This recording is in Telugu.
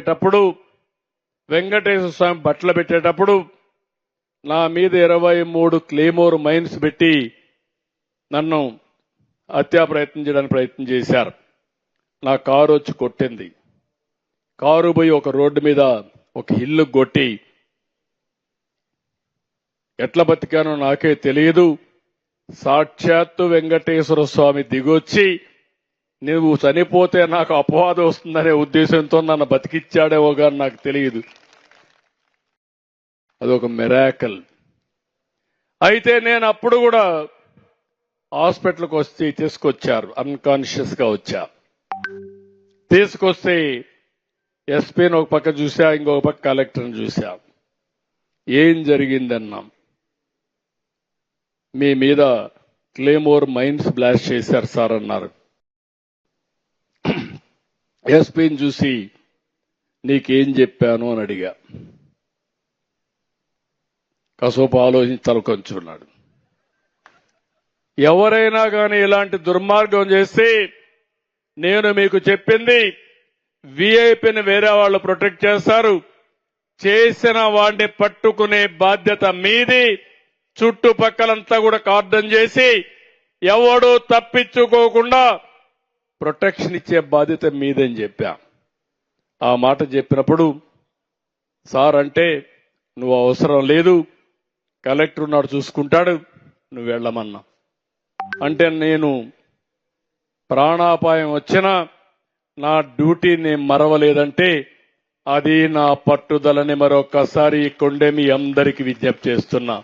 పెట్టేటప్పుడు వెంకటేశ్వర స్వామి బట్టలు పెట్టేటప్పుడు నా మీద 23 క్లేమోర్ మైన్స్ పెట్టి నన్ను హత్యా ప్రయత్నం చేయడానికి ప్రయత్నం చేశారు. నా కారు వచ్చి కొట్టింది. కారు పోయి ఒక రోడ్డు మీద ఒక ఇల్లు కొట్టి ఎట్లా బతికానో నాకే తెలియదు. సాక్షాత్తు వెంకటేశ్వర స్వామి దిగొచ్చి నువ్వు చనిపోతే నాకు అపవాదం వస్తుందనే ఉద్దేశంతో నన్ను బతికిచ్చాడేవో కానీ నాకు తెలియదు. అదొక మిరాకల్. అయితే నేను అప్పుడు కూడా హాస్పిటల్కి వస్తే తీసుకొచ్చారు, అన్కాన్షియస్ గా వచ్చా. తీసుకొస్తే ఎస్పీని ఒక పక్క చూసా, ఇంకొక పక్క కలెక్టర్ని చూసా. ఏం జరిగిందన్నాం. మీ మీద క్లేమోర్ మైన్స్ బ్లాస్ట్ చేశారు సార్ అన్నారు. ఎస్పీని చూసి నీకేం చెప్పాను అని అడిగా. కాసేపు ఆలోచించి తలకొంచున్నాడు. ఎవరైనా కానీ ఇలాంటి దుర్మార్గం చేస్తే నేను మీకు చెప్పింది వీఐపీని వేరే వాళ్ళు ప్రొటెక్ట్ చేస్తారు, చేసిన వాడిని పట్టుకునే బాధ్యత మీది. చుట్టుపక్కలంతా కూడా కార్డన్ చేసి ఎవడూ తప్పించుకోకుండా ప్రొటెక్షన్ ఇచ్చే బాధ్యత మీదని చెప్పా. ఆ మాట చెప్పినప్పుడు సార్ అంటే నువ్వు అవసరం లేదు, కలెక్టర్ ఉన్నాడు చూసుకుంటాడు, నువ్వు వెళ్ళమన్నా. అంటే నేను ప్రాణాపాయం వచ్చినా నా డ్యూటీని మరవలేదంటే అది నా పట్టుదలని మరొకసారి కొండే మీ అందరికీ విజ్ఞప్తి చేస్తున్నా.